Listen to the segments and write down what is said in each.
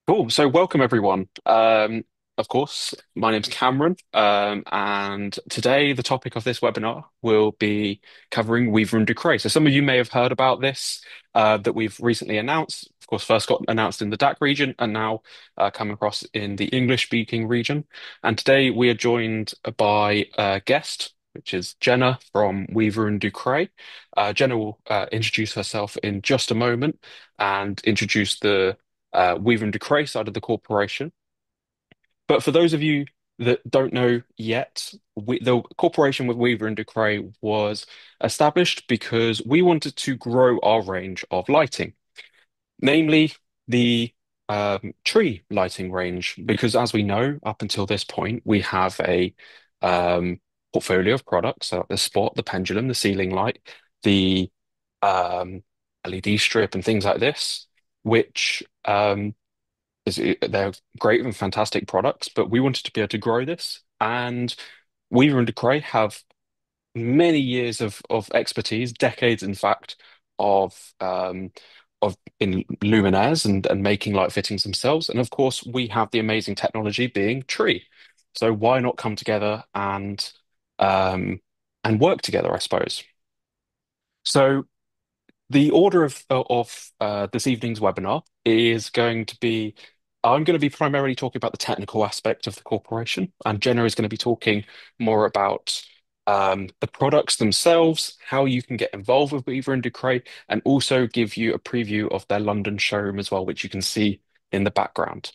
Cool. So, welcome everyone. Of course, my name's Cameron, and today the topic of this webinar will be covering Weaver and Ducray. So, some of you may have heard about this that we've recently announced. Of course, first got announced in the DAC region, and now come across in the English-speaking region. And today we are joined by a guest, which is Jenna from Weaver and Ducray. Jenna will introduce herself in just a moment and introduce the Weaver and Ducray side of the corporation. But for those of you that don't know yet, the corporation with Weaver and Ducray was established because we wanted to grow our range of lighting, namely the tree lighting range. Because as we know, up until this point, we have a portfolio of products, so the spot, the pendulum, the ceiling light, the um, LED strip, and things like this, which they're great and fantastic products, but we wanted to be able to grow this. And Weaver and Decray have many years of expertise, decades, in fact, of in luminaires and making light fittings themselves. And of course, we have the amazing technology being Tree. So why not come together um, and work together, I suppose. So the order of this evening's webinar is going to be I'm going to be primarily talking about the technical aspect of the corporation, and Jenna is going to be talking more about the products themselves, how you can get involved with Weaver and Ducray, and also give you a preview of their London showroom as well, which you can see in the background.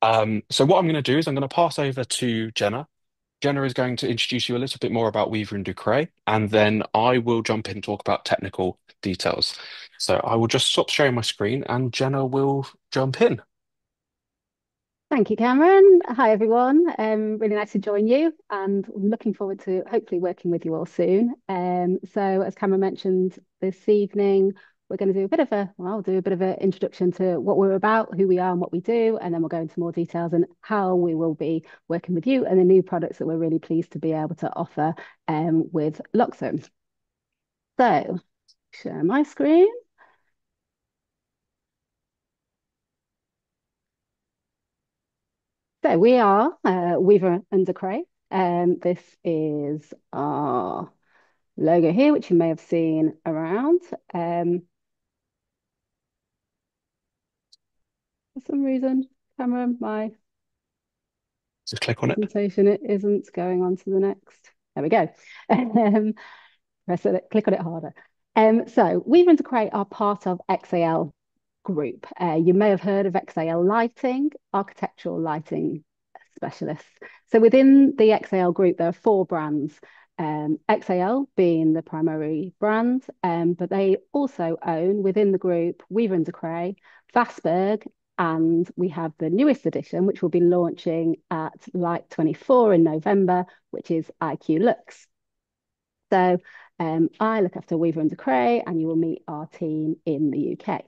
So what I'm going to do is I'm going to pass over to Jenna. Jenna is going to introduce you a little bit more about Weaver and Ducray, and then I will jump in and talk about technical details. So I will just stop sharing my screen and Jenna will jump in. Thank you, Cameron. Hi, everyone. Really nice to join you, and I'm looking forward to hopefully working with you all soon. So, as Cameron mentioned, this evening we're going to do a bit of a, well, I'll do a bit of an introduction to what we're about, who we are, and what we do, and then we'll go into more details and how we will be working with you and the new products that we're really pleased to be able to offer with Loxone. So, share my screen. So we are Weaver and Cray. This is our logo here, which you may have seen around. Um, for some reason, Cameron, my Just click on it. presentation it isn't going on to the next. There we go. Um, press it, click on it harder. So Weaver and Cray are part of XAL Group. You may have heard of XAL Lighting, architectural lighting specialists. So within the XAL Group, there are four brands. XAL being the primary brand, but they also own within the group Weaver and Decray, Vasberg, and we have the newest edition, which will be launching at Light 24 in November, which is IQ Lux. So I look after Weaver and Decray, and you will meet our team in the UK.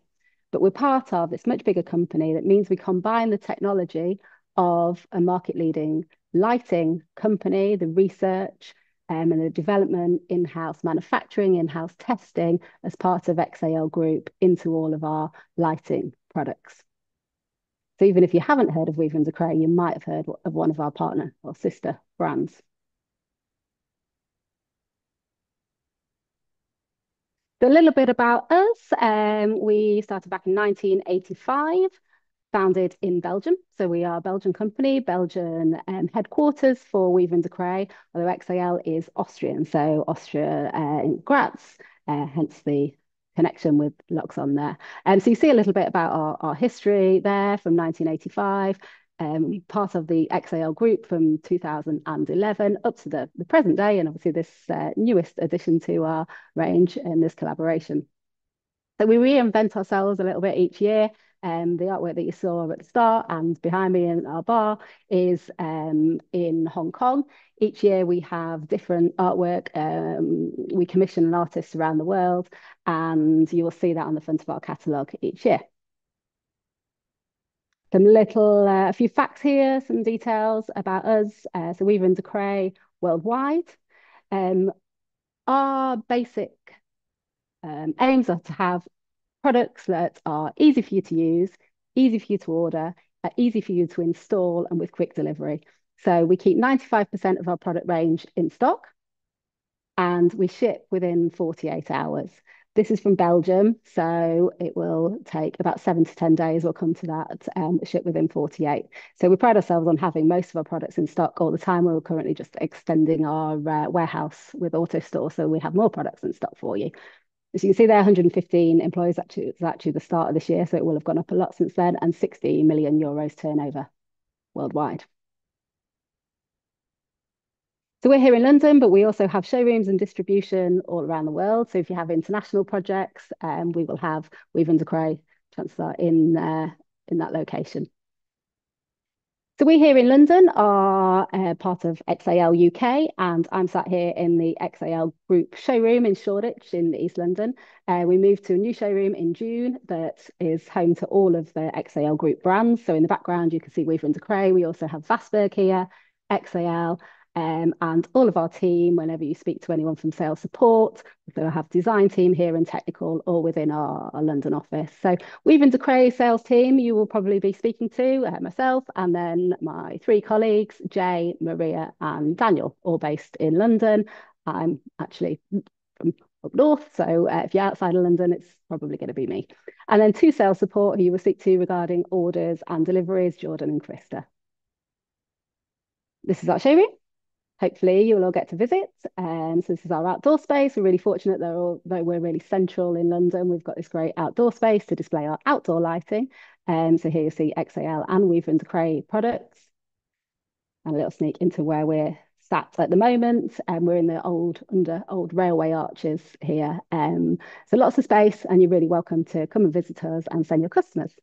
But we're part of this much bigger company that means we combine the technology of a market leading lighting company, the research and the development, in-house manufacturing, in-house testing as part of XAL Group into all of our lighting products. So even if you haven't heard of Weaver and Decray, you might have heard of one of our partner or sister brands. So a little bit about us. We started back in 1985, founded in Belgium. So we are a Belgian company, Belgian headquarters for Weaver and Decray, although XAL is Austrian. So Austria in Graz, hence the connection with Luxon there. So you see a little bit about our history there from 1985. Part of the XAL group from 2011 up to the present day, and obviously this newest addition to our range in this collaboration. So we reinvent ourselves a little bit each year. The artwork that you saw at the start and behind me in our bar is in Hong Kong. Each year we have different artwork. We commission artists around the world, and you will see that on the front of our catalogue each year. A few facts here, some details about us. So Weaver and Decray worldwide. Um, our basic aims are to have products that are easy for you to use, easy for you to order, easy for you to install, and with quick delivery. So we keep 95% of our product range in stock and we ship within 48 hours. This is from Belgium, so it will take about 7 to 10 days. We'll come to that, ship within 48. So we pride ourselves on having most of our products in stock all the time. We're currently just extending our warehouse with AutoStore, so we have more products in stock for you. As you can see there, 115 employees. Actually, it's actually the start of this year, so it will have gone up a lot since then, and 60 million euros turnover worldwide. So we're here in London, but we also have showrooms and distribution all around the world. So if you have international projects, we will have Weave and Decray, chances are in that location. So we here in London are part of XAL UK, and I'm sat here in the XAL Group showroom in Shoreditch in East London. We moved to a new showroom in June that is home to all of the XAL Group brands. So in the background, you can see Weaver and Decray. We also have Vasberg here, XAL, and all of our team. Whenever you speak to anyone from sales support, we have design team here and technical, all within our London office. So Weave and Decray sales team, you will probably be speaking to myself, and then my three colleagues, Jay, Maria, and Daniel, all based in London. I'm actually from up north, so if you're outside of London, it's probably going to be me. And then two sales support who you will speak to regarding orders and deliveries, Jordan and Krista. This is our showroom. Hopefully you will all get to visit. So this is our outdoor space. We're really fortunate that we're really central in London. We've got this great outdoor space to display our outdoor lighting. So here you see XAL and Weaver and Decray products. And a little sneak into where we're sat at the moment. We're in the under old railway arches here. So lots of space, and you're really welcome to come and visit us and send your customers.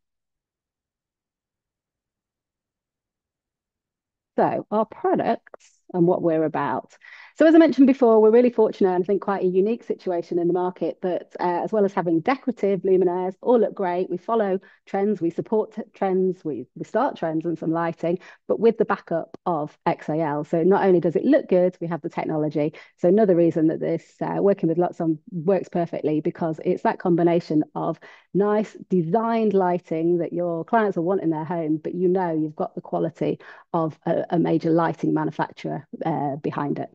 So, our products and what we're about. So, as I mentioned before, we're really fortunate and I think quite a unique situation in the market that, as well as having decorative luminaires, all look great. We follow trends, we support trends, we start trends and some lighting, but with the backup of XAL. So, not only does it look good, we have the technology. So, another reason that this working with Luxon works perfectly because it's that combination of nice designed lighting that your clients will want in their home, but you know you've got the quality of a major lighting manufacturer behind it.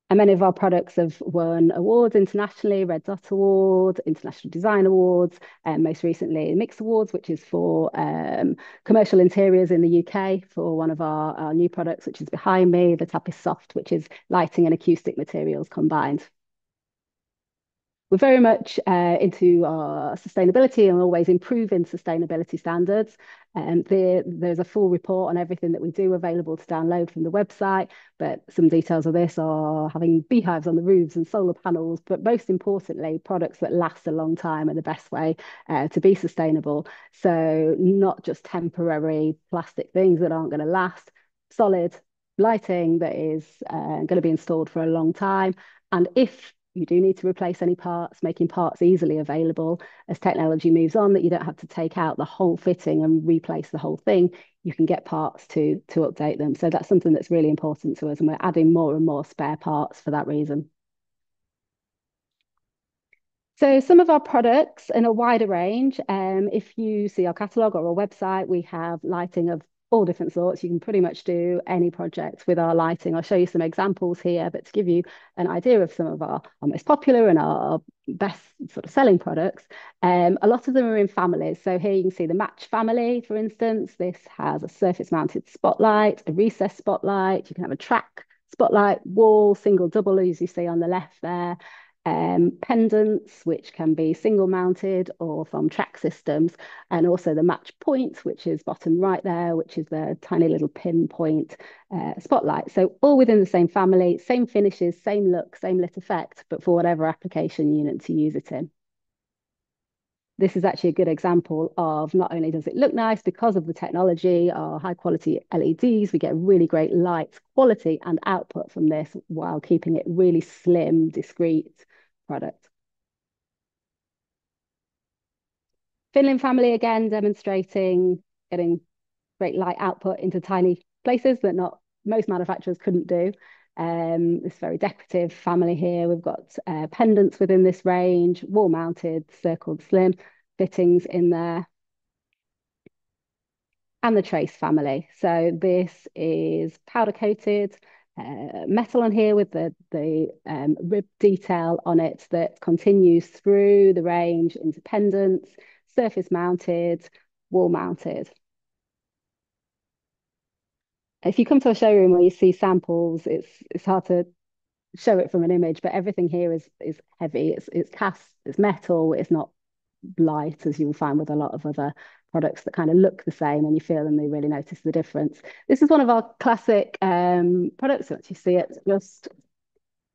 And many of our products have won awards internationally, Red Dot Award, International Design Awards, and most recently Mix Awards, which is for commercial interiors in the UK for one of our new products, which is behind me, the Tapis Soft, which is lighting and acoustic materials combined. We're very much into our sustainability and always improving sustainability standards. And there's a full report on everything that we do available to download from the website. But some details of this are having beehives on the roofs and solar panels, but most importantly, products that last a long time are the best way to be sustainable. So not just temporary plastic things that aren't going to last, solid lighting that is going to be installed for a long time. And if you do need to replace any parts, making parts easily available as technology moves on, that you don't have to take out the whole fitting and replace the whole thing. You can get parts to update them. So that's something that's really important to us, and we're adding more and more spare parts for that reason. So some of our products in a wider range, if you see our catalogue or our website, we have lighting of all different sorts. You can pretty much do any project with our lighting. I'll show you some examples here, but to give you an idea of some of our most popular and our best sort of selling products, a lot of them are in families. So here you can see the Match family, for instance. This has a surface mounted spotlight, a recessed spotlight. You can have a track spotlight, wall, single, double, as you see on the left there. Pendants, which can be single mounted or from track systems, and also the Match Point, which is bottom right there, which is the tiny little pinpoint spotlight. So all within the same family, same finishes, same look, same lit effect, but for whatever application you need to use it in. This is actually a good example of not only does it look nice because of the technology, our high quality LEDs, we get really great light quality and output from this while keeping it really slim, discreet product. Finland family again demonstrating getting great light output into tiny places that not most manufacturers couldn't do. This very decorative family here. We've got pendants within this range, wall mounted, circled slim fittings in there, and the Trace family. So this is powder coated metal on here with the rib detail on it that continues through the range, independence, surface mounted, wall mounted. If you come to a showroom where you see samples, it's hard to show it from an image, but everything here is heavy. It's cast, it's metal, it's not light as you'll find with a lot of other products that kind of look the same and you feel and they really notice the difference. This is one of our classic products. You actually see it just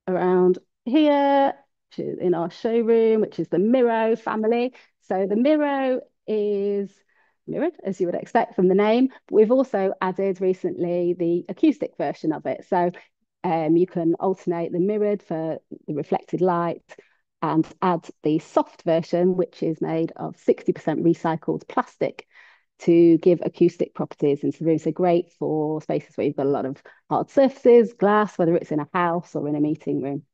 around here in our showroom, which is the Miro family. So the Miro is mirrored, as you would expect from the name. But we've also added recently the acoustic version of it. So you can alternate the mirrored for the reflected light and add the soft version, which is made of 60% recycled plastic to give acoustic properties into the room. So great for spaces where you've got a lot of hard surfaces, glass, whether it's in a house or in a meeting room.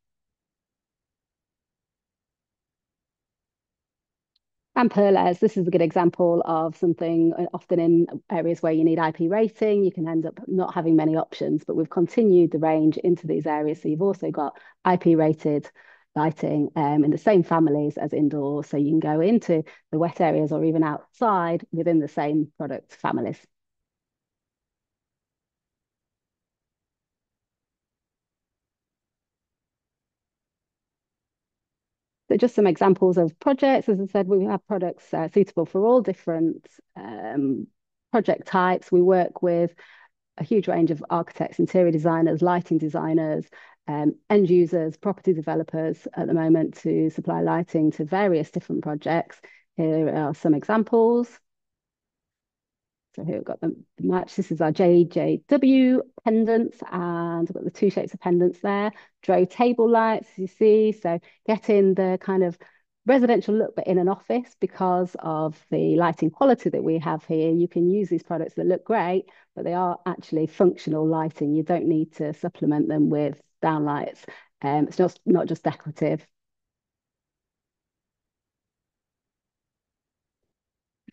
And Perles, this is a good example of something often in areas where you need IP rating, you can end up not having many options, but we've continued the range into these areas. So you've also got IP rated lighting in the same families as indoors. So you can go into the wet areas or even outside within the same product families. So just some examples of projects. As I said, we have products suitable for all different project types. We work with a huge range of architects, interior designers, lighting designers, end users, property developers at the moment to supply lighting to various different projects. Here are some examples. So here we've got the match. This is our JJW pendants, and we've got the two shapes of pendants there. Dro table lights, you see. So getting the kind of residential look, but in an office because of the lighting quality that we have here. You can use these products that look great, but they are actually functional lighting. You don't need to supplement them with downlights. It's not just decorative.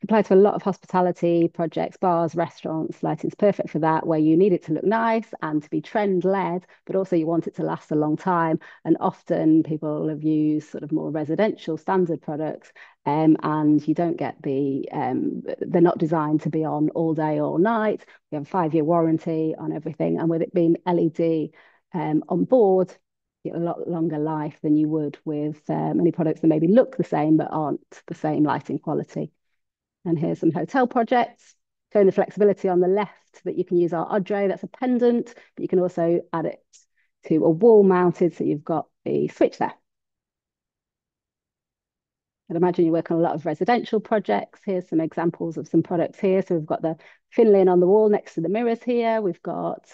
Apply to a lot of hospitality projects, bars, restaurants. Lighting's perfect for that, where you need it to look nice and to be trend led, but also you want it to last a long time. And often people have used sort of more residential standard products, and you don't get they're not designed to be on all day, all night. We have a 5-year warranty on everything. And with it being LED on board, you get a lot longer life than you would with many products that maybe look the same but aren't the same lighting quality. And here's some hotel projects showing the flexibility on the left that you can use our Odre, that's a pendant, but you can also add it to a wall mounted, so you've got the switch there. I'd imagine you work on a lot of residential projects. Here's some examples of some products here. So we've got the Finlay on the wall next to the mirrors here. We've got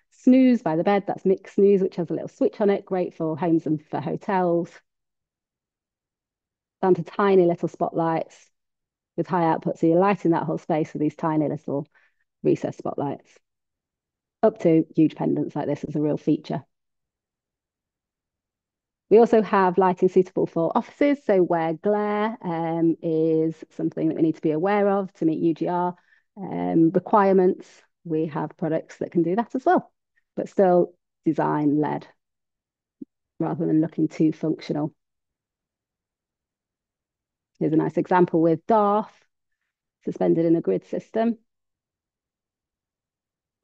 Snooze by the bed, that's Mix Snooze, which has a little switch on it, great for homes and for hotels. Down to tiny little spotlights with high output. So you're lighting that whole space with these tiny little recessed spotlights. Up to huge pendants like this is a real feature. We also have lighting suitable for offices. So where glare is something that we need to be aware of to meet UGR requirements, we have products that can do that as well, but still design led rather than looking too functional. Here's a nice example with Darth suspended in a grid system,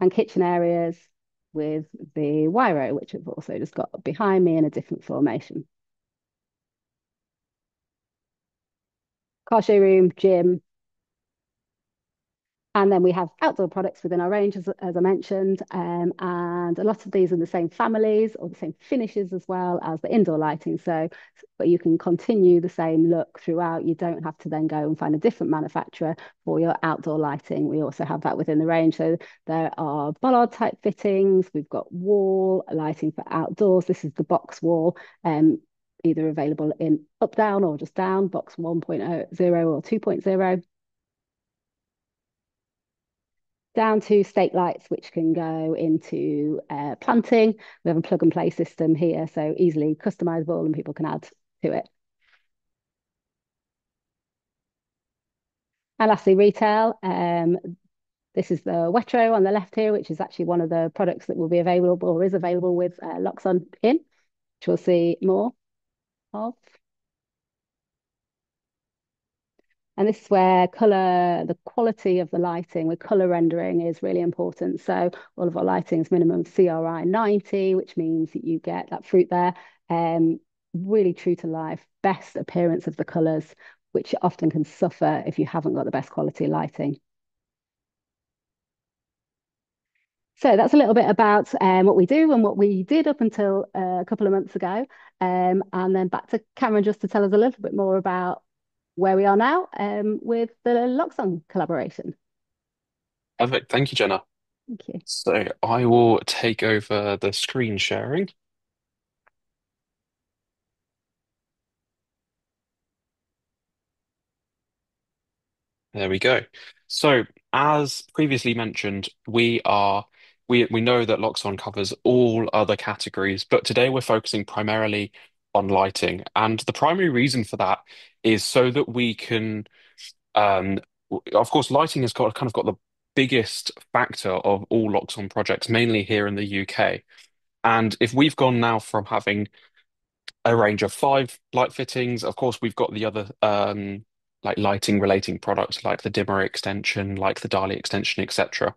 and kitchen areas with the Wiro, which I've also just got behind me in a different formation. Car showroom, gym, and then we have outdoor products within our range, as I mentioned, and a lot of these are the same families or the same finishes as well as the indoor lighting. So, but you can continue the same look throughout. You don't have to then go and find a different manufacturer for your outdoor lighting. We also have that within the range. So there are bollard type fittings. We've got wall lighting for outdoors. This is the box wall. Either available in up, down, or just down, box 1.0 or 2.0. Down to stake lights, which can go into planting. We have a plug and play system here, so easily customizable and people can add to it. And lastly, retail. This is the Wetro on the left here, which is actually one of the products that will be available or is available with Loxon in, which we'll see more of. And this is where color, the quality of the lighting with color rendering is really important. So all of our lighting is minimum CRI 90, which means that you get that fruit there. Really true to life, best appearance of the colors, which often can suffer if you haven't got the best quality lighting. So that's a little bit about what we do and what we did up until a couple of months ago. And then back to Cameron just to tell us a little bit more about where we are now with the Loxon collaboration. Perfect. Thank you, Jenna. Thank you. So I will take over the screen sharing. There we go. So, as previously mentioned, we know that Loxon covers all other categories, but today we're focusing primarily on lighting. And the primary reason for that is so that we can, um, of course, lighting has got kind of got the biggest factor of all Loxon projects, mainly here in the UK. And if we've gone now from having a range of five light fittings. Of course, we've got the other like lighting relating products like the dimmer extension, like the Dali extension, etc.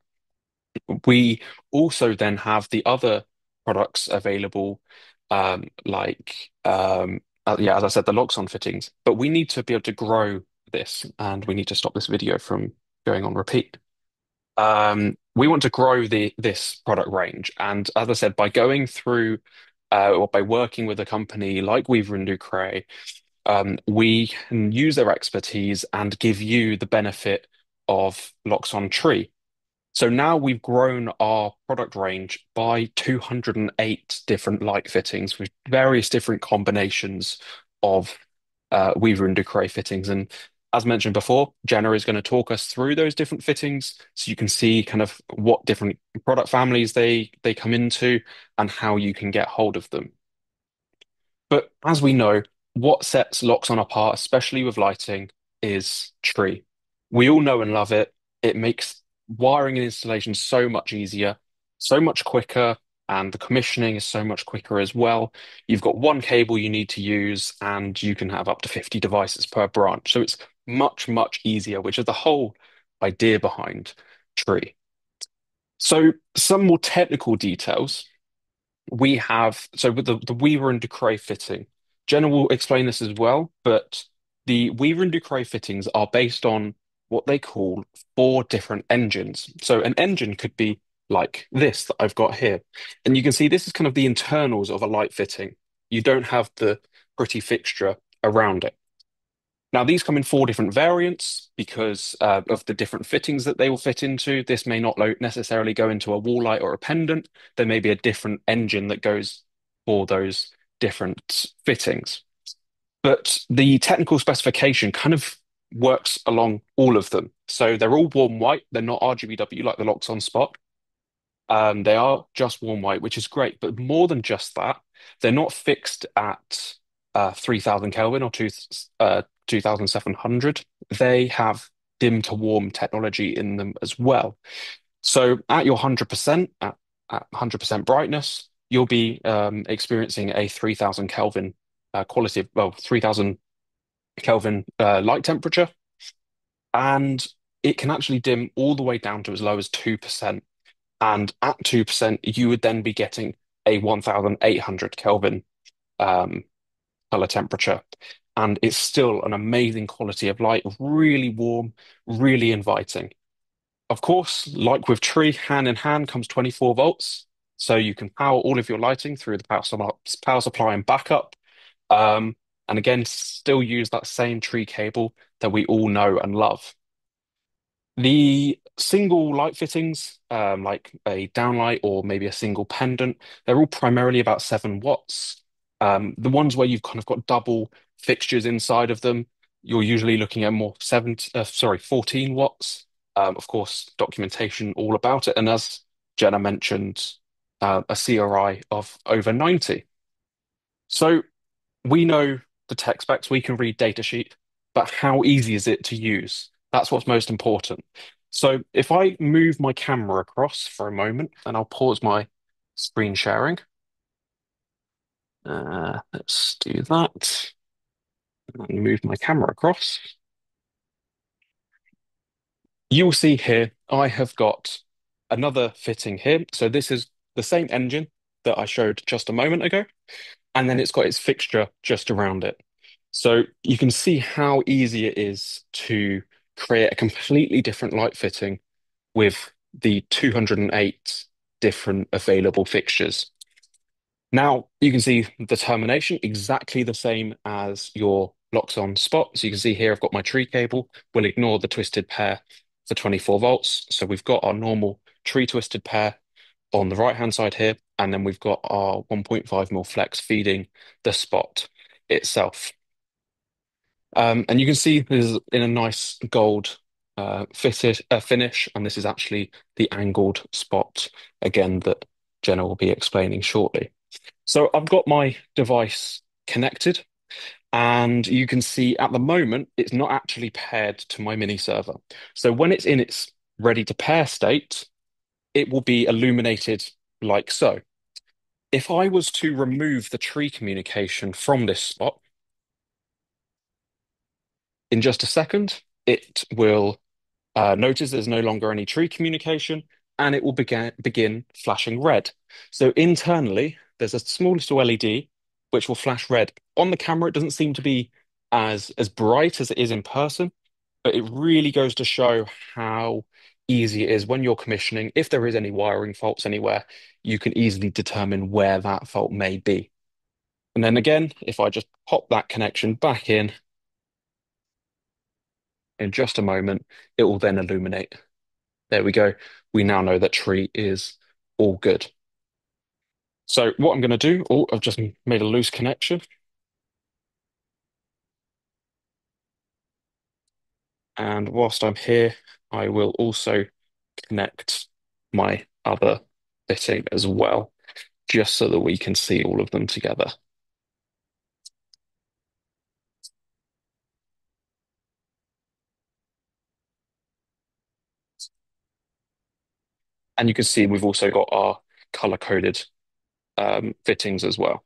We also then have the other products available, yeah, as I said, the Loxon fittings. But we need to be able to grow this, and we need to stop this video from going on repeat. We want to grow the this product range, and as I said, by going through or by working with a company like Weaver and Ducray, we can use their expertise and give you the benefit of Locks on Tree. So now we've grown our product range by 208 different light fittings with various different combinations of Weaver and Ducray fittings. And as mentioned before, Jenna is going to talk us through those different fittings so you can see kind of what different product families they come into and how you can get hold of them. But as we know, what sets Loxon apart, especially with lighting, is Tree. We all know and love it. It makes wiring and installation so much easier, so much quicker, and the commissioning is so much quicker as well. You've got one cable you need to use, and you can have up to 50 devices per branch. So it's much, much easier, which is the whole idea behind Tree. So some more technical details we have so with the Weaver and Ducray fitting, Jenna will explain this as well, but the Weaver and Ducray fittings are based on what they call four different engines. So an engine could be like this that I've got here. And you can see this is kind of the internals of a light fitting. You don't have the pretty fixture around it. Now, these come in four different variants because of the different fittings that they will fit into. This may not necessarily go into a wall light or a pendant. There may be a different engine that goes for those different fittings. But the technical specification kind of works along all of them. So they're all warm white. They're not RGBW like the Loxon Spot. They are just warm white, which is great. But more than just that, they're not fixed at 3000 Kelvin or 2700. They have dim to warm technology in them as well. So at your 100%, at 100% brightness, you'll be experiencing a 3000 Kelvin quality of, well, 3000 Kelvin light temperature. And it can actually dim all the way down to as low as 2%. And at 2%, you would then be getting a 1800 Kelvin um, color temperature. And it's still an amazing quality of light, really warm, really inviting. Of course, like with Tree, hand in hand comes 24 volts. So you can power all of your lighting through the power supply and backup. Um, and again, still use that same Tree cable that we all know and love. The single light fittings, like a downlight or maybe a single pendant, they're all primarily about 7 watts. The ones where you've kind of got double fixtures inside of them, you're usually looking at more 14 watts. Of course, documentation all about it. And as Jenna mentioned, a CRI of over 90. So we know the tech specs, we can read datasheet, but how easy is it to use? That's what's most important. So if I move my camera across for a moment, and I'll pause my screen sharing. Let's do that. And move my camera across. You'll see here, I have got another fitting here. So this is the same engine that I showed just a moment ago, and then it's got its fixture just around it. So you can see how easy it is to create a completely different light fitting with the 208 different available fixtures. Now you can see the termination exactly the same as your Loxon spot. So you can see here I've got my tree cable. We'll ignore the twisted pair for 24 volts. So we've got our normal tree twisted pair on the right hand side here, and then we've got our 1.5 mil flex feeding the spot itself. And you can see this is in a nice gold fitted finish, and this is actually the angled spot again that Jenna will be explaining shortly. So I've got my device connected, and you can see at the moment it's not actually paired to my mini server. So when it's in its ready to pair state, it will be illuminated like so. If I was to remove the tree communication from this spot, in just a second, it will notice there's no longer any tree communication, and it will begin flashing red. So internally, there's a small little LED which will flash red. On the camera, it doesn't seem to be as bright as it is in person, but it really goes to show how easy it is when you're commissioning. If there is any wiring faults anywhere, you can easily determine where that fault may be. And then again, if I just pop that connection back in just a moment, it will then illuminate. There we go. We now know that tree is all good. So what I'm going to do, oh, I've just made a loose connection. And whilst I'm here, I will also connect my other fitting as well, just so that we can see all of them together. And you can see we've also got our color-coded fittings as well.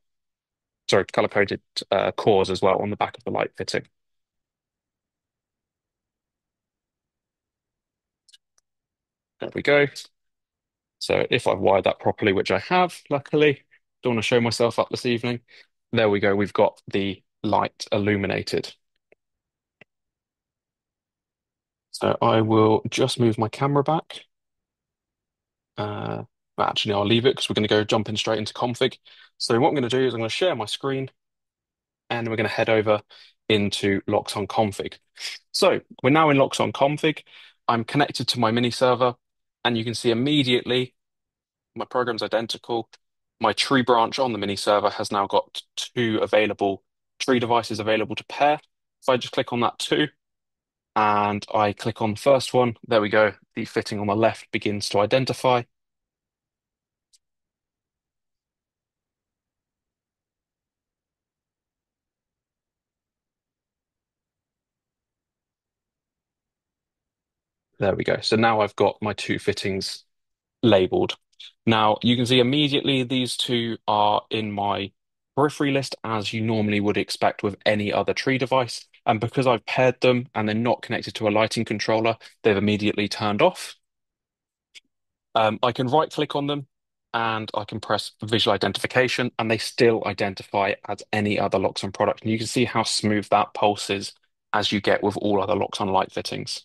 Sorry, color-coded cores as well on the back of the light fitting. There we go. So if I've wired that properly, which I have, luckily, don't want to show myself up this evening. There we go. We've got the light illuminated. So I will just move my camera back. Well, actually, I'll leave it because we're going to go jumping straight into config. So what I'm going to do is I'm going to share my screen, and we're going to head over into Loxon config. So we're now in Loxon config. I'm connected to my mini server, and you can see immediately my program's identical. My tree branch on the mini server has now got two available tree devices available to pair. If I just click on that two and I click on the first one, there we go. The fitting on the left begins to identify. There we go. So now I've got my two fittings labeled. Now you can see immediately these two are in my periphery list as you normally would expect with any other tree device. And because I've paired them and they're not connected to a lighting controller, they've immediately turned off. I can right click on them and I can press visual identification, and they still identify as any other Loxon product. And you can see how smooth that pulse is as you get with all other Loxon light fittings.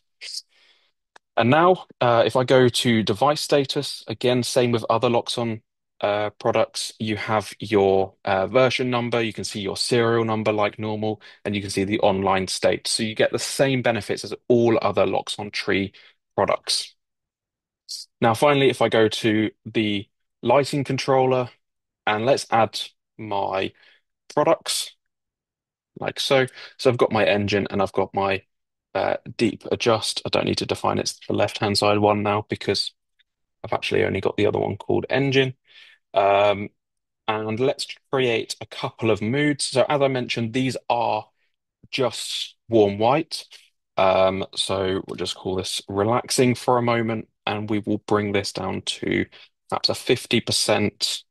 And now, if I go to device status, again, same with other Loxon products, you have your version number, you can see your serial number like normal, and you can see the online state. So you get the same benefits as all other Loxon Tree products. Now, finally, if I go to the lighting controller and let's add my products like so. So I've got my engine and I've got my deep adjust. I don't need to define it's the left-hand side one now because I've actually only got the other one called engine. Um, and let's create a couple of moods. So as I mentioned, these are just warm white. So we'll just call this relaxing for a moment, and we will bring this down to perhaps a 50%,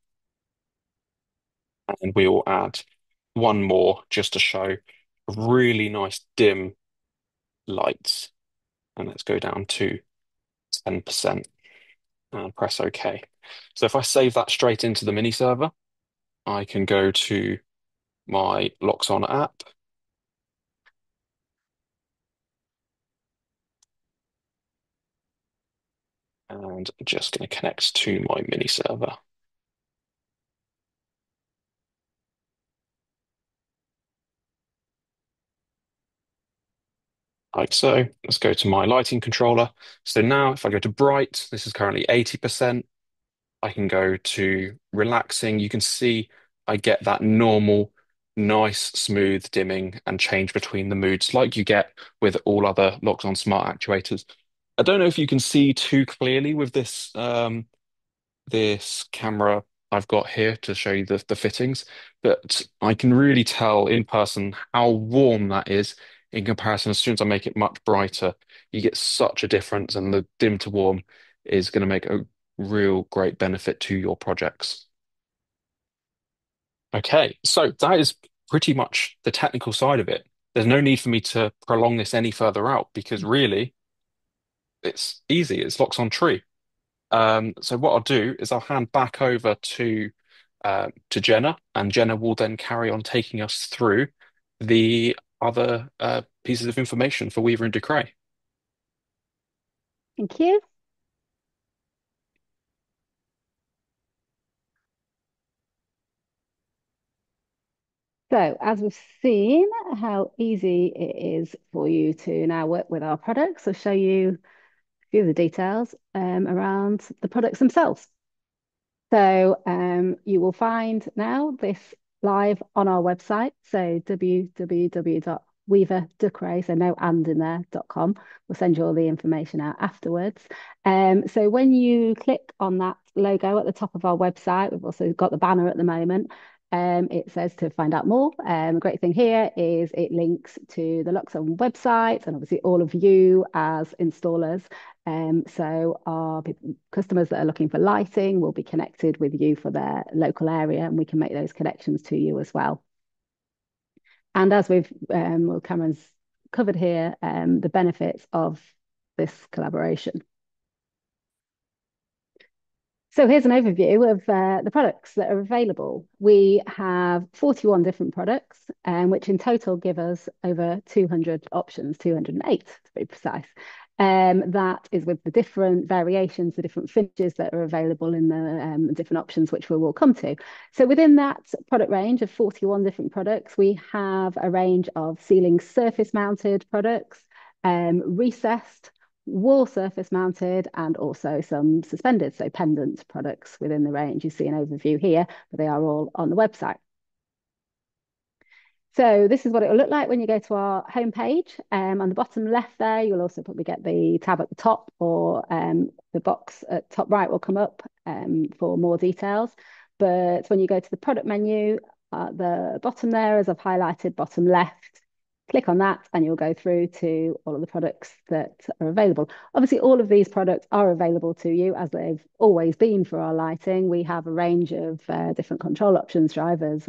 and we will add one more just to show really nice dim lights. And let's go down to 10% and press OK. So if I save that straight into the mini server, I can go to my Loxon app and just going to connect to my mini server like so. Let's go to my lighting controller. So now if I go to bright, this is currently 80%. I can go to relaxing. You can see I get that normal, nice, smooth dimming and change between the moods like you get with all other Loxon smart actuators. I don't know if you can see too clearly with this camera I've got here to show you the fittings, but I can really tell in person how warm that is in comparison. As soon as I make it much brighter, you get such a difference, and the dim to warm is going to make a real great benefit to your projects. Okay, so that is pretty much the technical side of it. There's no need for me to prolong this any further out because really it's easy. It's locks on tree. So what I'll do is I'll hand back over to Jenna, and Jenna will then carry on taking us through the other pieces of information for Weaver and De Cray. Thank you. So, as we've seen how easy it is for you to now work with our products, I'll show you a few of the details around the products themselves. So you will find now this live on our website. So www.weaverdecray, so no and in there.com. We'll send you all the information out afterwards. So when you click on that logo at the top of our website, we've also got the banner at the moment. It says to find out more. The great thing here is it links to the Loxon website and obviously all of you as installers. So our customers that are looking for lighting will be connected with you for their local area, and we can make those connections to you as well. And as well, Cameron's covered here, the benefits of this collaboration. So here's an overview of the products that are available. We have 41 different products, which in total give us over 200 options, 208 to be precise. That is with the different variations, the different finishes that are available in the different options, which we will come to. So within that product range of 41 different products, we have a range of ceiling surface mounted products, recessed, wall surface mounted, and also some suspended, so pendant products within the range. You see an overview here, but they are all on the website. So this is what it will look like when you go to our homepage. On the bottom left there, you'll also probably get the tab at the top, or the box at top right will come up for more details. But when you go to the product menu, at the bottom there, as I've highlighted, bottom left, click on that and you'll go through to all of the products that are available. Obviously, all of these products are available to you as they've always been for our lighting. We have a range of different control options, drivers,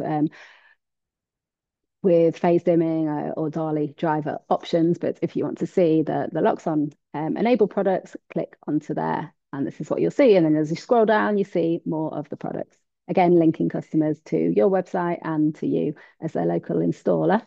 with phase dimming or Dali driver options. But if you want to see the Loxon enable products, click onto there and this is what you'll see. And then as you scroll down, you see more of the products. Again, linking customers to your website and to you as their local installer.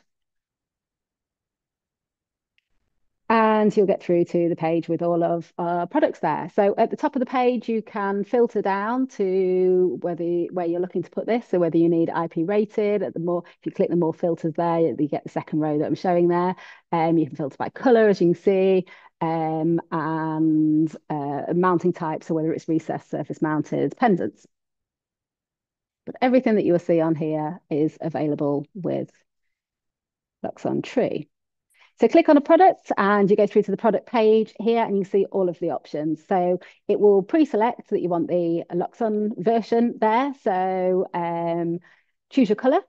And you'll get through to the page with all of our products there. So at the top of the page, you can filter down to where you're looking to put this. So whether you need IP rated, if you click the more filters there, you get the second row that I'm showing there. You can filter by color, as you can see, and mounting type. So whether it's recessed, surface mounted, pendants. But everything that you will see on here is available with Loxon Tree. So click on a product and you go through to the product page here and you see all of the options. So it will pre-select that you want the Loxon version there. So choose your color.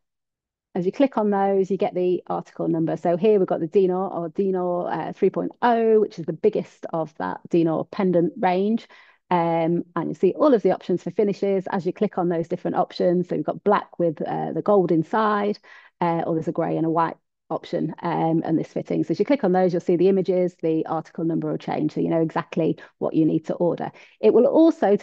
As you click on those, you get the article number. So here we've got the Dinor or Dinor 3.0, which is the biggest of that Dinor pendant range. And you see all of the options for finishes as you click on those different options. So you've got black with the gold inside, or there's a grey and a white option, and this fitting. So as you click on those, you'll see the images, the article number will change. So you know exactly what you need to order. It will also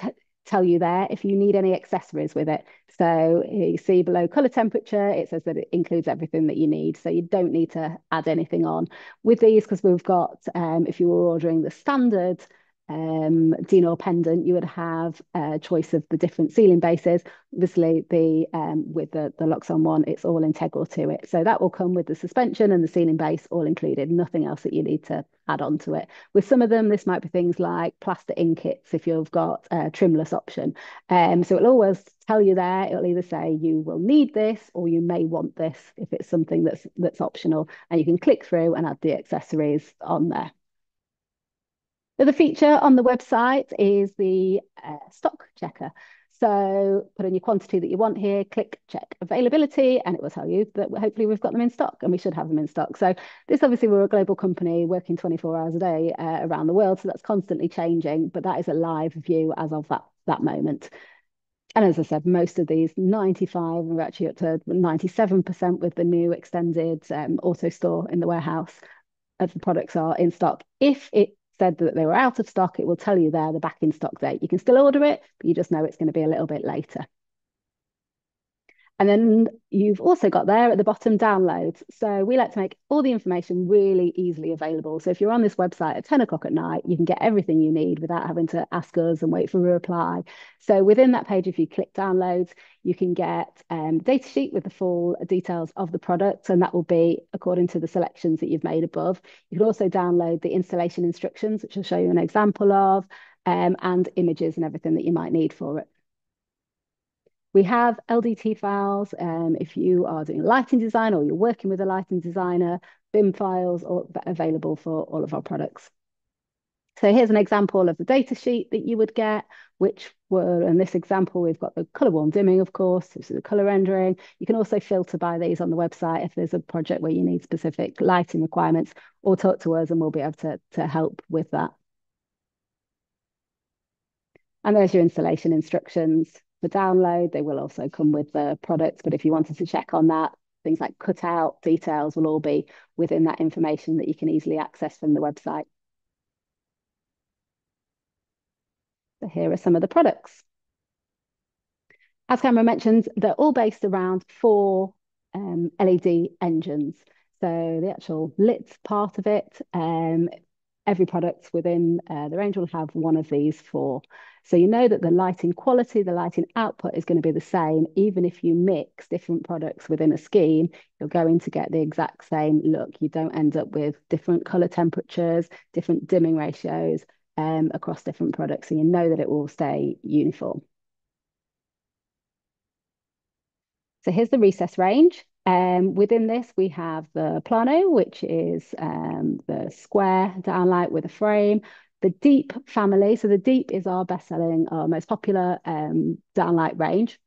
tell you there if you need any accessories with it. So you see below color temperature, it says that it includes everything that you need. So you don't need to add anything on with these because we've got, if you were ordering the standard Dinor pendant, you would have a choice of the different sealing bases. Obviously, the with the Loxone one, it's all integral to it. So that will come with the suspension and the sealing base all included, nothing else that you need to add on to it. With some of them, this might be things like plaster in kits if you've got a trimless option. So it'll always tell you there, it'll either say you will need this or you may want this if it's something that's optional. And you can click through and add the accessories on there. The other feature on the website is the stock checker. So put in your quantity that you want here, click check availability, and it will tell you that hopefully we've got them in stock and we should have them in stock. So this obviously we're a global company working 24 hours a day around the world, so that's constantly changing, but that is a live view as of that moment. And as I said, most of these 95, we're actually up to 97% with the new extended auto store in the warehouse of the products are in stock. If it said that they were out of stock, it will tell you there the back in stock date. You can still order it, but you just know it's going to be a little bit later. And then you've also got there at the bottom downloads. So we like to make all the information really easily available. So if you're on this website at 10 o'clock at night, you can get everything you need without having to ask us and wait for a reply. So within that page, if you click downloads, you can get data sheet with the full details of the product, and that will be according to the selections that you've made above. You can also download the installation instructions, which I'll show you an example of, and images and everything that you might need for it. We have LDT files if you are doing lighting design or you're working with a lighting designer, BIM files are available for all of our products. So here's an example of the data sheet that you would get, which were, in this example, we've got the color warm dimming, of course, this is the color rendering. You can also filter by these on the website if there's a project where you need specific lighting requirements, or talk to us and we'll be able to help with that. And there's your installation instructions for download. They will also come with the products, but if you wanted to check on that, things like cutout details will all be within that information that you can easily access from the website. So here are some of the products. As Cameron mentioned, they're all based around four LED engines. So the actual lit part of it, every product within the range will have one of these four. So you know that the lighting quality, the lighting output is going to be the same. Even if you mix different products within a scheme, you're going to get the exact same look. You don't end up with different color temperatures, different dimming ratios across different products. So you know that it will stay uniform. So here's the recess range. Within this, we have the Plano, which is the square downlight with a frame. The Deep family. So the Deep is our best-selling, our most popular downlight range.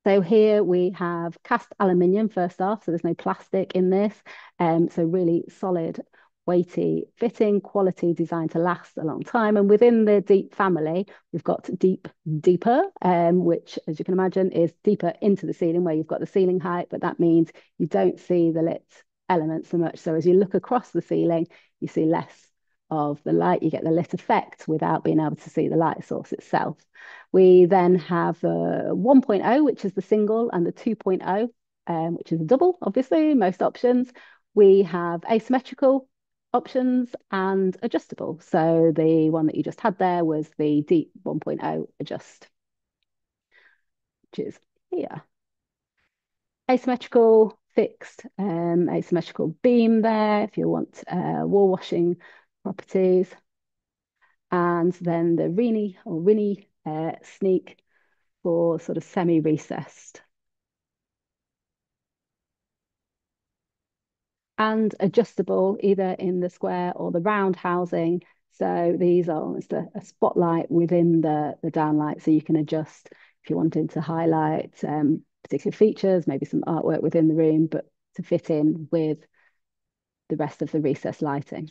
So here we have cast aluminium first off, so there's no plastic in this. So really solid, weighty fitting, quality designed to last a long time. And within the Deep family, we've got Deep Deeper, which, as you can imagine, is deeper into the ceiling where you've got the ceiling height, but that means you don't see the lit elements so much. So as you look across the ceiling, you see less of the light, you get the lit effect without being able to see the light source itself. We then have the 1.0, which is the single, and the 2.0, which is a double, obviously, most options. We have asymmetrical options and adjustable. So the one that you just had there was the Deep 1.0 adjust, which is here. Asymmetrical, fixed, asymmetrical beam there if you want wall washing properties. And then the Rini or Rini sneak for sort of semi-recessed. And adjustable either in the square or the round housing. So these are almost a spotlight within the downlight. So you can adjust if you wanted to highlight particular features, maybe some artwork within the room, but to fit in with the rest of the recess lighting.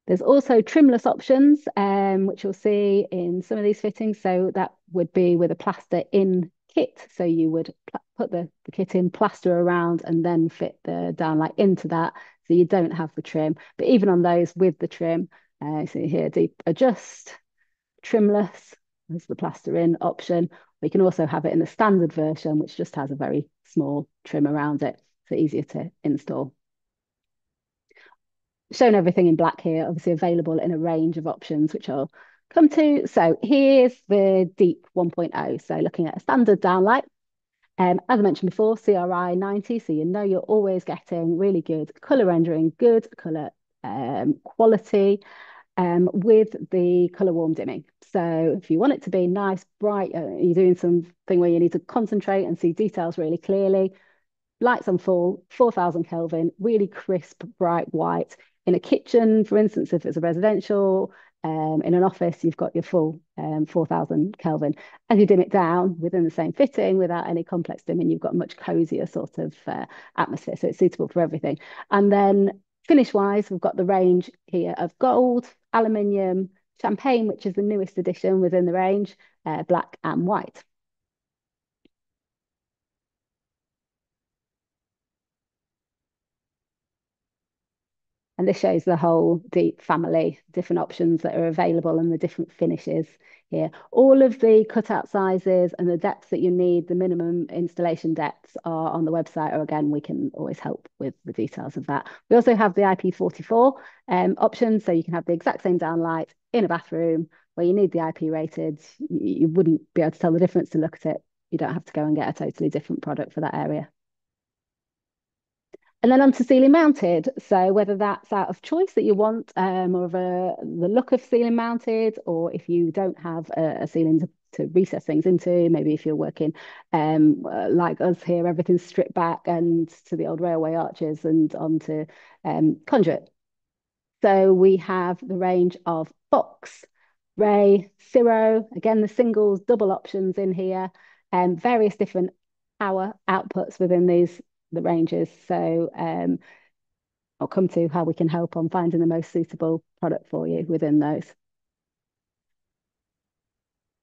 There's also trimless options, which you'll see in some of these fittings. So that would be with a plaster in kit. So you would put the kit in, plaster around, and then fit the downlight into that. So you don't have the trim. But even on those with the trim, so here, deep adjust, trimless, as the plaster in option. We can also have it in the standard version, which just has a very small trim around it. So easier to install. Shown everything in black here, obviously available in a range of options, which I'll come to. So here's the Deep 1.0. So looking at a standard downlight, as I mentioned before, CRI 90. So you know you're always getting really good color rendering, good color quality with the color warm dimming. So if you want it to be nice, bright, you're doing something where you need to concentrate and see details really clearly, lights on full, 4,000 Kelvin, really crisp, bright white. In a kitchen, for instance, if it's a residential, in an office, you've got your full 4,000 Kelvin. As you dim it down within the same fitting without any complex dimming, you've got a much cozier sort of atmosphere. So it's suitable for everything. And then finish wise, we've got the range here of gold, aluminium, champagne, which is the newest addition within the range, black and white. And this shows the whole Deep family, different options that are available and the different finishes here. All of the cutout sizes and the depths that you need, the minimum installation depths are on the website, or again, we can always help with the details of that. We also have the IP44 option, so you can have the exact same downlight in a bathroom where you need the IP rated. You wouldn't be able to tell the difference to look at it. You don't have to go and get a totally different product for that area. And then onto ceiling mounted. So whether that's out of choice that you want more of the look of ceiling mounted, or if you don't have a ceiling to recess things into, maybe if you're working like us here, everything's stripped back and to the old railway arches and onto conduit. So we have the range of Box, Ray, Ciro, again, the singles, double options in here, and various different power outputs within the ranges. So I'll come to how we can help on finding the most suitable product for you within those.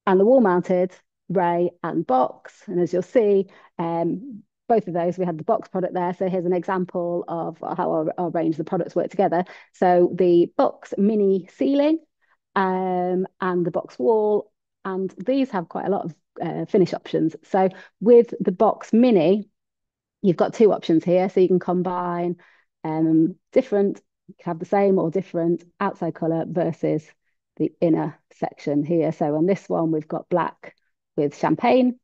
And the wall mounted, Ray and Box. And as you'll see, both of those, we had the Box product there. So here's an example of how our range of the products work together. So the Box mini ceiling and the Box wall, and these have quite a lot of finish options. So with the Box mini, you've got two options here. So you can combine different, you can have the same or different outside color versus the inner section here. So on this one, we've got black with champagne. You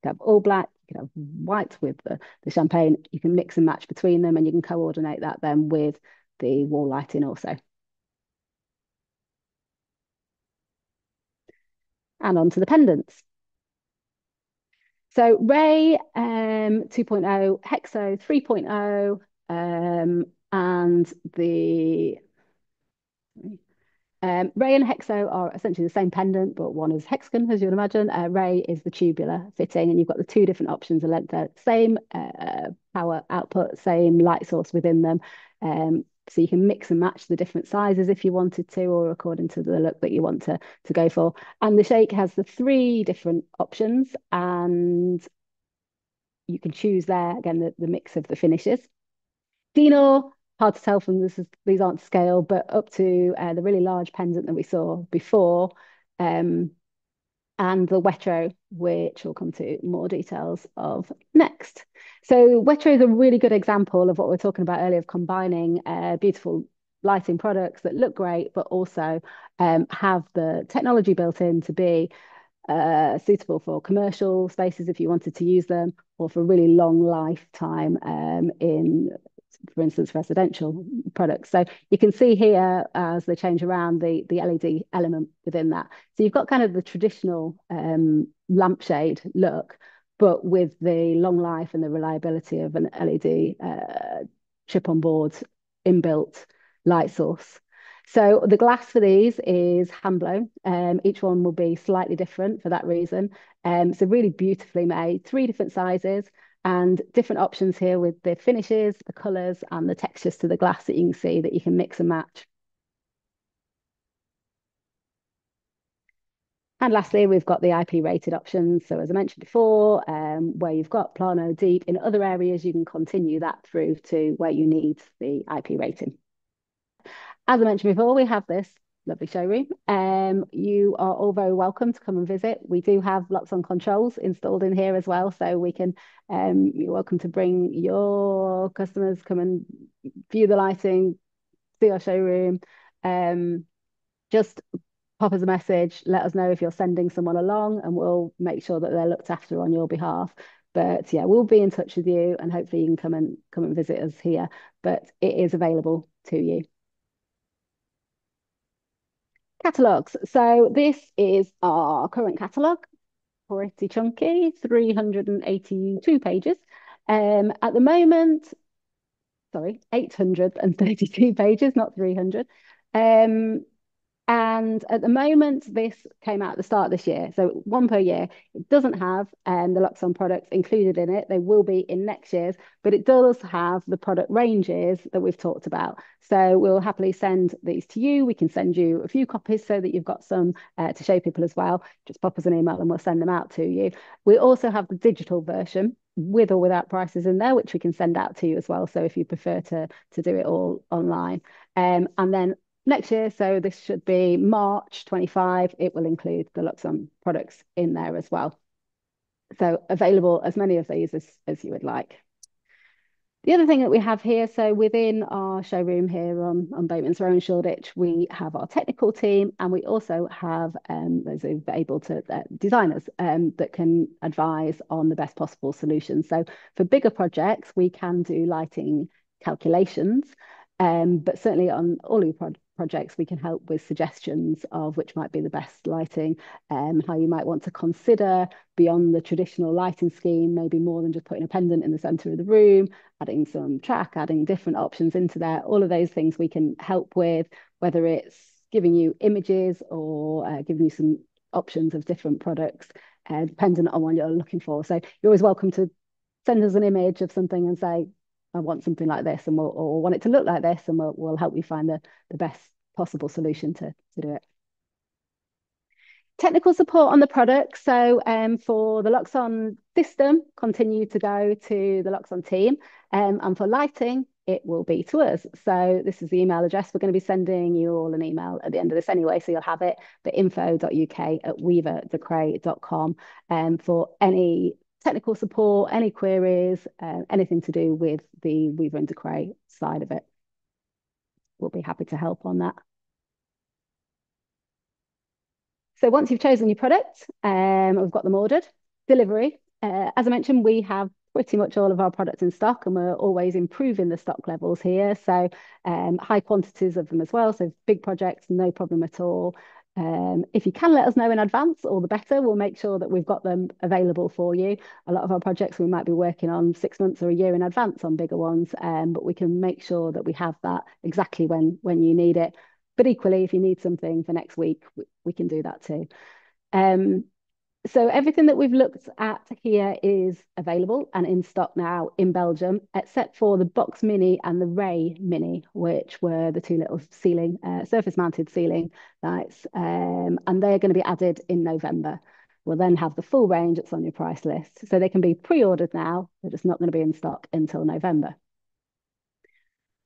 can have all black, you can have white with the champagne. You can mix and match between them, and you can coordinate that then with the wall lighting also. And onto the pendants. So Ray 2.0, Hexo 3.0, and the Ray and Hexo are essentially the same pendant, but one is hexagon, as you would imagine. Ray is the tubular fitting, and you've got the two different options. Same power output, same light source within them. So you can mix and match the different sizes if you wanted to, or according to the look that you want to go for. And the Shake has the three different options, and you can choose there again the mix of the finishes. Dino, hard to tell from these aren't scale, but up to the really large pendant that we saw before, and the Wetro, which we'll come to more details of next. So Wetro is a really good example of what we are talking about earlier, of combining beautiful lighting products that look great, but also have the technology built in to be suitable for commercial spaces if you wanted to use them, or for really long lifetime in, for instance, residential products. So you can see here as they change around the LED element within that. So you've got kind of the traditional lampshade look, but with the long life and the reliability of an LED chip on board inbuilt light source. So the glass for these is hand blown. Each one will be slightly different for that reason. So really beautifully made, three different sizes and different options here with the finishes, the colours, and the textures to the glass that you can see that you can mix and match. And lastly, we've got the IP rated options. So as I mentioned before, where you've got Plano Deep in other areas, you can continue that through to where you need the IP rating. As I mentioned before, we have this lovely showroom. You are all very welcome to come and visit. We do have Loxon controls installed in here as well, so we can. You're welcome to bring your customers, come and view the lighting, see our showroom. Um, just pop us a message, let us know if you're sending someone along, and we'll make sure that they're looked after on your behalf. But yeah, we'll be in touch with you, and hopefully you can come and visit us here. But it is available to you. Catalogs. So this is our current catalogue, pretty chunky, 382 pages. At the moment, sorry, 832 pages, not 300. Um, and at the moment, this came out at the start of this year, so one per year. It doesn't have the Luxon products included in it. They will be in next year's, but it does have the product ranges that we've talked about. So we'll happily send these to you. We can send you a few copies so that you've got some to show people as well. Just pop us an email and we'll send them out to you. We also have the digital version with or without prices in there, which we can send out to you as well. So if you prefer to do it all online. And then next year, so this should be March 25, it will include the Luxon products in there as well. So available as many of these as you would like. The other thing that we have here, so within our showroom here on Bateman's Row in Shoreditch, we have our technical team and we also have those who are able to designers that can advise on the best possible solutions. So for bigger projects, we can do lighting calculations, but certainly on all your projects, we can help with suggestions of which might be the best lighting, how you might want to consider beyond the traditional lighting scheme, maybe more than just putting a pendant in the center of the room, adding some track, adding different options into there. All of those things we can help with, whether it's giving you images or giving you some options of different products, dependent on what you're looking for. So you're always welcome to send us an image of something and say, I want something like this, and or want it to look like this, and we'll help you find the best possible solution to do it. Technical support on the product. So for the Luxon system, continue to go to the Luxon team. And for lighting, it will be to us. So this is the email address. We're going to be sending you all an email at the end of this anyway, so you'll have it, but info.uk@weaverdecray.com for any technical support, any queries, anything to do with the Weaver and Decray side of it. We'll be happy to help on that. So once you've chosen your product, we've got them ordered, delivery. As I mentioned, we have pretty much all of our products in stock and we're always improving the stock levels here. So high quantities of them as well. So big projects, no problem at all. If you can let us know in advance, all the better. We'll make sure that we've got them available for you. A lot of our projects we might be working on 6 months or a year in advance on bigger ones, but we can make sure that we have that exactly when you need it. But equally, if you need something for next week, we can do that too. Um, so everything that we've looked at here is available and in stock now in Belgium, except for the Box Mini and the Ray Mini, which were the two little ceiling, surface mounted ceiling lights. And they're going to be added in November. We'll then have the full range that's on your price list. So they can be pre-ordered now. They're just not going to be in stock until November.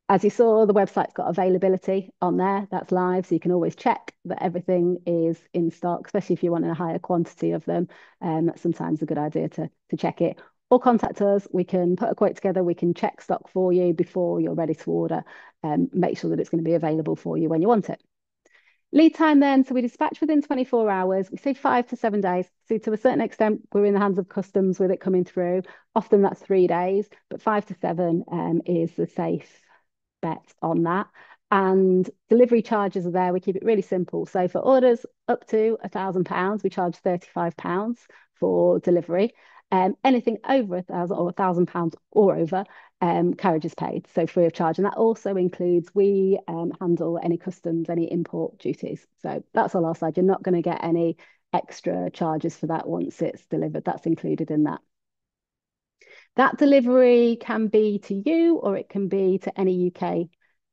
As you saw, the website's got availability on there. That's live, so you can always check that everything is in stock, especially if you want a higher quantity of them. That's sometimes a good idea to check it. Or contact us. We can put a quote together. We can check stock for you before you're ready to order and make sure that it's going to be available for you when you want it. Lead time then, so we dispatch within 24 hours. We say 5 to 7 days. So to a certain extent, we're in the hands of customs with it coming through. Often that's 3 days, but 5 to 7 is the safe bet on that. And delivery charges are there. We keep it really simple. So for orders up to £1,000, we charge £35 for delivery. Anything over 1,000 or £1,000 or over, carriage is paid, so free of charge. And that also includes we handle any customs, any import duties. So that's all our side. You're not going to get any extra charges for that once it's delivered. That's included in that. That delivery can be to you or it can be to any UK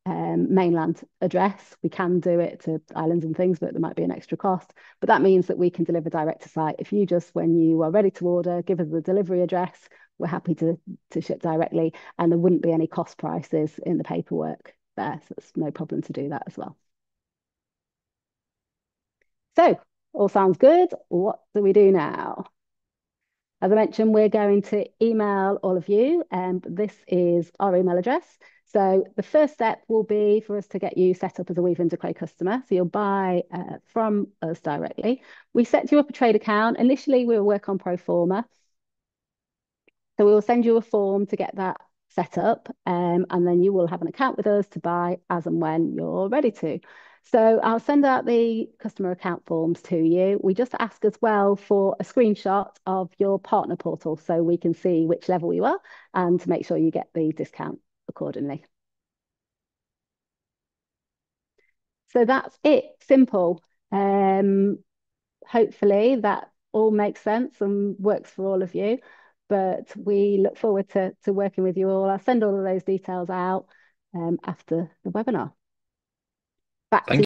mainland address. We can do it to islands and things, but there might be an extra cost. But that means that we can deliver direct to site. If you just, when you are ready to order, give us the delivery address, we're happy to ship directly, and there wouldn't be any cost prices in the paperwork there. So it's no problem to do that as well. So all sounds good. What do we do now? As I mentioned, we're going to email all of you, and this is our email address. So the first step will be for us to get you set up as a Weave and Decray customer. So you'll buy from us directly. We set you up a trade account. Initially, we'll work on pro forma. So we will send you a form to get that set up, and then you will have an account with us to buy as and when you're ready to. So I'll send out the customer account forms to you. We just ask as well for a screenshot of your partner portal so we can see which level you are and to make sure you get the discount accordingly. So that's it, simple. Hopefully that all makes sense and works for all of you. But we look forward to working with you all. I'll send all of those details out after the webinar. Back to Thank